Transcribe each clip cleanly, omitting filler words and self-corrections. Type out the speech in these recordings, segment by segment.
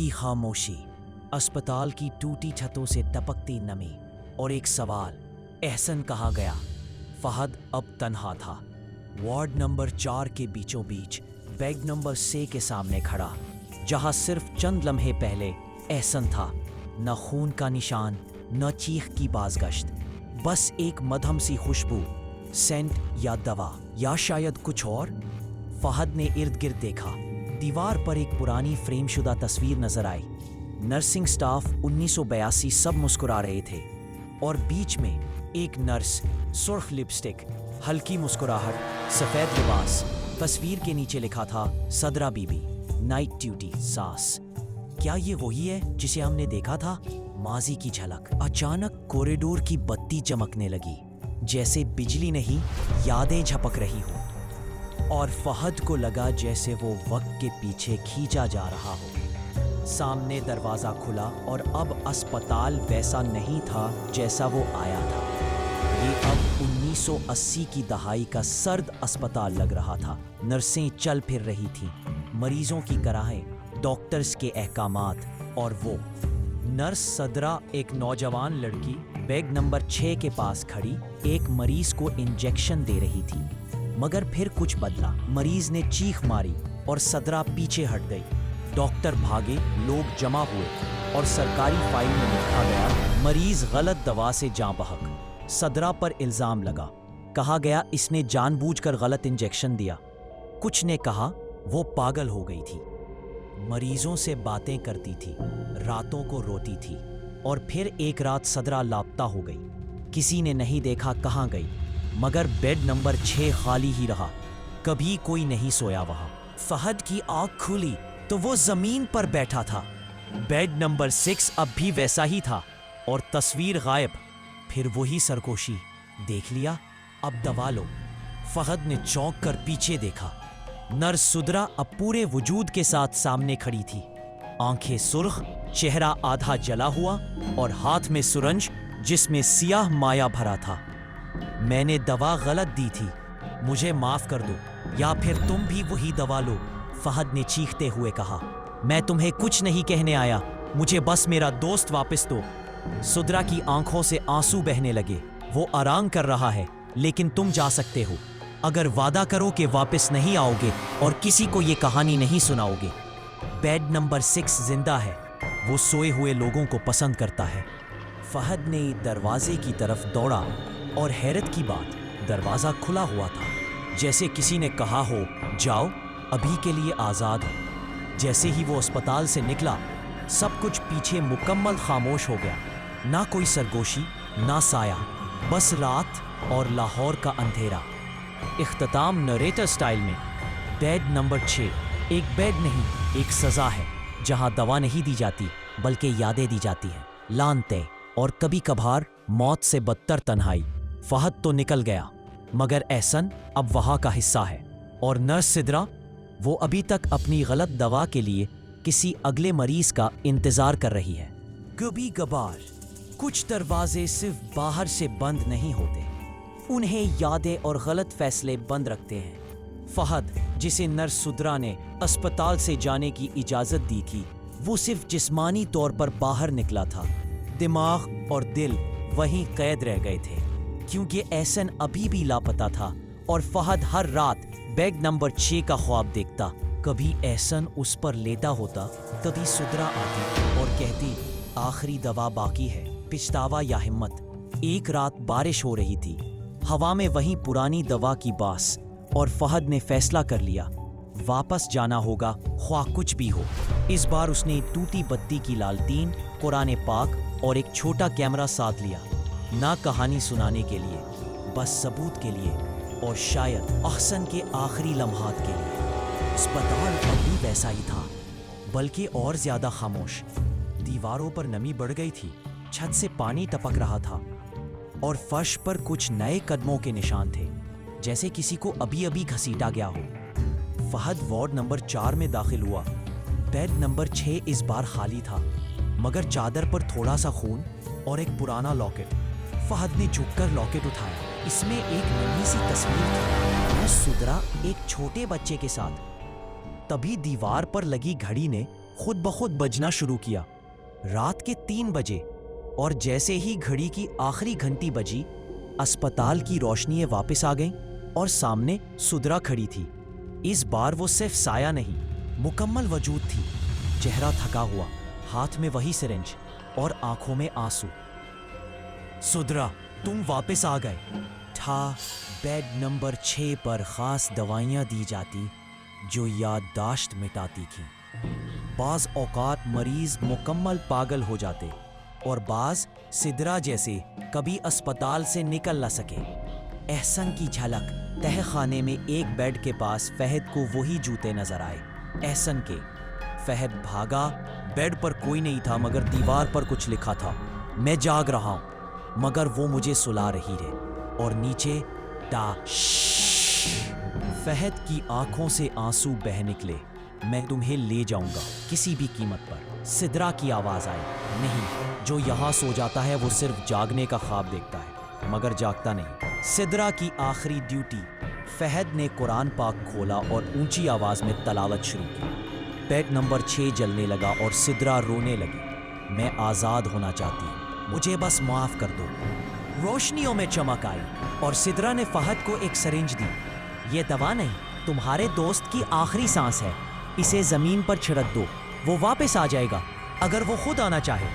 की खामोशी, अस्पताल की टूटी छतों से टपकती नमी और एक सवाल। एहसन कहाँ गया? फहद अब तन्हा था, वार्ड नंबर 4 के बीचों बीच बेड नंबर 6 के सामने खड़ा, जहां सिर्फ चंद लम्हे पहले एहसन था। न खून का निशान, न चीख की बाज़गश्त, बस एक मधम सी खुशबू, सेंट या दवा या शायद कुछ और। फहद ने इर्द गिर्द देखा। दीवार पर एक पुरानी फ्रेमशुदा तस्वीर नजर आई। नर्सिंग स्टाफ 1982 सब मुस्कुरा रहे थे और बीच में एक नर्स, सुर्ख लिपस्टिक, हल्की मुस्कुराहट, सफेद लिबास। तस्वीर के नीचे लिखा था सदरा बीबी, नाइट ड्यूटी सास। क्या ये वही है जिसे हमने देखा था? माजी की झलक। अचानक कॉरिडोर की बत्ती चमकने लगी, जैसे बिजली नहीं, यादें झपक रही हो। और फहद को लगा जैसे वो वक्त के पीछे खींचा जा रहा हो। सामने दरवाजा खुला और अब अस्पताल वैसा नहीं था जैसा वो आया था। ये अब 1980 की दहाई का सर्द अस्पताल लग रहा था। नर्सें चल फिर रही थीं, मरीजों की कराहें, डॉक्टर्स के अहकामात, और वो नर्स सदरा, एक नौजवान लड़की, बेड नंबर 6 के पास खड़ी एक मरीज को इंजेक्शन दे रही थी। मगर फिर कुछ बदला। मरीज ने चीख मारी और सदरा पीछे हट गई। डॉक्टर भागे, लोग जमा हुए और सरकारी फाइल में लिखा गया, मरीज गलत दवा से जाँ बहक। सदरा पर इल्जाम लगा। कहा गया इसने जानबूझकर गलत इंजेक्शन दिया। कुछ ने कहा वो पागल हो गई थी। मरीजों से बातें करती थी, रातों को रोती थी। और फिर एक रात सदरा लापता हो गई। किसी ने नहीं देखा कहाँ गई, मगर बेड नंबर 6 खाली ही रहा। कभी कोई नहीं सोया वहां। फहद की आंख खुली तो वो जमीन पर बैठा था। बेड नंबर 6 अब भी वैसा ही था और तस्वीर गायब। फिर वही सरगोशी। देख लिया, अब दबा लो। फहद ने चौंक कर पीछे देखा। नर्स सुदरा अब पूरे वजूद के साथ सामने खड़ी थी। आंखें सुर्ख, चेहरा आधा जला हुआ और हाथ में सुरंज जिसमें सियाह माया भरा था। मैंने दवा गलत दी थी, मुझे माफ कर दो, या फिर तुम भी वही दवा लो, फहद ने चीखते हुए कहा। मैं तुम्हें कुछ नहीं कहने आया, मुझे बस मेरा दोस्त वापस दो। सुदरा की आंखों से आंसू बहने लगे। वो आराम कर रहा है, लेकिन तुम जा सकते हो, अगर वादा करो कि वापस नहीं आओगे और किसी को ये कहानी नहीं सुनाओगे। बेड नंबर 6 जिंदा है, वो सोए हुए लोगों को पसंद करता है। फहद ने दरवाजे की तरफ दौड़ा और हैरत की बात, दरवाजा खुला हुआ था, जैसे किसी ने कहा हो, जाओ, अभी के लिए आज़ाद हो। जैसे ही वो अस्पताल से निकला, सब कुछ पीछे मुकम्मल खामोश हो गया। ना कोई सरगोशी, ना साया, बस रात और लाहौर का अंधेरा। इख्तिताम नरेटर स्टाइल में। बेड नंबर 6 एक बेड नहीं, एक सज़ा है, जहां दवा नहीं दी जाती बल्कि यादें दी जाती हैं, लानतें और कभी कभार मौत से बदतर तन्हाई। फहद तो निकल गया, मगर एहसन अब वहां का हिस्सा है। और नर्स सिदरा, वो अभी तक अपनी गलत दवा के लिए किसी अगले मरीज का इंतजार कर रही है। कभी कभार कुछ दरवाजे सिर्फ बाहर से बंद नहीं होते, उन्हें यादें और गलत फैसले बंद रखते हैं। फहद, जिसे नर्स सुदरा ने अस्पताल से जाने की इजाजत दी थी, वो सिर्फ जिस्मानी तौर पर बाहर निकला था। दिमाग और दिल वहीं कैद रह गए थे, क्योंकि एहसन अभी भी लापता था और फहद हर रात बेड नंबर 6 का ख्वाब देखता। कभी एहसन उस पर लेटा होता, कभी सुदरा आती और कहती, आखिरी दवा बाकी है, पिछतावा या हिम्मत। एक रात बारिश हो रही थी, हवा में वही पुरानी दवा की बास, और फहद ने फैसला कर लिया, वापस जाना होगा ख्वाह कुछ भी हो। इस बार उसने टूटी बत्ती की लालटीन, कुरान पाक और एक छोटा कैमरा साथ लिया, ना कहानी सुनाने के लिए, बस सबूत के लिए और शायद अहसन के आखिरी लम्हात के लिए। अस्पताल अब भी वैसा ही था, बल्कि और ज्यादा खामोश। दीवारों पर नमी बढ़ गई थी, छत से पानी टपक रहा था और फर्श पर कुछ नए कदमों के निशान थे, जैसे किसी को अभी अभी घसीटा गया हो। फहद वार्ड नंबर 4 में दाखिल हुआ। बेड नंबर 6 इस बार खाली था, मगर चादर पर थोड़ा सा खून और एक पुराना लॉकेट। फहद ने झुककर लॉकेट उठाया। इसमें एक नन्ही सी तस्वीर थी, नर्स सुदरा एक छोटे बच्चे के साथ। तभी दीवार पर लगी घड़ी ने خود بخود بجنا شروع کیا۔ رات کے 3 بجے اور جیسے ہی گھڑی کی آخری گھنٹی بجی، اسپتال کی روشنیاں واپس آ گئیں اور سامنے سدرا کھڑی تھی۔ اس بار وہ صرف سایہ نہیں، مکمل وجود تھی، چہرہ تھکا ہوا، ہاتھ میں وہی سرنج اور آنکھوں میں آنسو۔ سدرا، تم واپس آ گئے تھا۔ بیڈ نمبر 6 پر خاص دوائیاں دی جاتی جو یادداشت مٹاتی تھیں۔ بعض اوقات مریض مکمل پاگل ہو جاتے اور بعض سدرا جیسے کبھی اسپتال سے نکل نہ سکے۔ احسن کی جھلک تہہ خانے میں ایک بیڈ کے پاس فہد کو وہی جوتے نظر آئے، احسن کے۔ فہد بھاگا، بیڈ پر کوئی نہیں تھا مگر دیوار پر کچھ لکھا تھا، میں جاگ رہا ہوں مگر وہ مجھے سلا رہی ہے، اور نیچے فہد کی آنکھوں سے آنسو بہہ نکلے، میں تمہیں لے جاؤں گا کسی بھی قیمت پر۔ سدرا کی آواز آئی، نہیں، جو یہاں سو جاتا ہے وہ صرف جاگنے کا خواب دیکھتا ہے مگر جاگتا نہیں۔ سدرا کی آخری ڈیوٹی۔ فہد نے قرآن پاک کھولا اور اونچی آواز میں تلاوت شروع کی۔ بیڈ نمبر 6 جلنے لگا اور سدرا رونے لگی، میں آزاد ہونا چاہتی ہوں، مجھے بس معاف کر دو۔ روشنیوں میں چمک آئی اور سدرا نے فہد کو ایک سرنج دی۔ یہ دوا نہیں، تمہارے دوست کی آخری سانس ہے، اسے زمین پر چھڑک دو، وہ واپس آ جائے گا اگر وہ خود آنا چاہے۔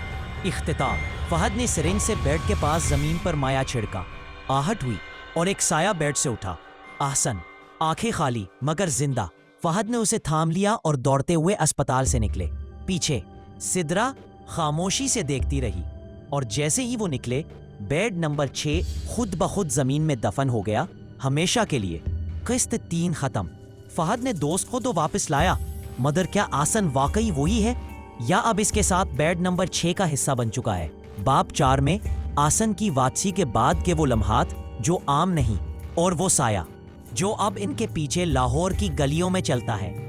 اختتام۔ فہد نے سرنج سے بیڈ کے پاس زمین پر مایا چھڑکا، آہٹ ہوئی اور ایک سایہ بیڈ سے اٹھا۔ احسن، آنکھیں خالی مگر زندہ۔ فہد نے اسے تھام لیا اور دوڑتے ہوئے اسپتال سے نکلے۔ پیچھے سدرا خاموشی سے دیکھتی رہی اور جیسے ہی وہ نکلے، بیڈ نمبر 6 خود بخود زمین میں دفن ہو گیا، ہمیشہ کے لیے۔ قسط 3 ختم۔ فہد نے دوست کو تو واپس لایا مگر کیا آسن واقعی وہی ہے یا اب اس کے ساتھ بیڈ نمبر 6 کا حصہ بن چکا ہے؟ باب 4 میں آسن کی واپسی کے بعد کے وہ لمحات جو عام نہیں، اور وہ سایہ جو اب ان کے پیچھے لاہور کی گلیوں میں چلتا ہے۔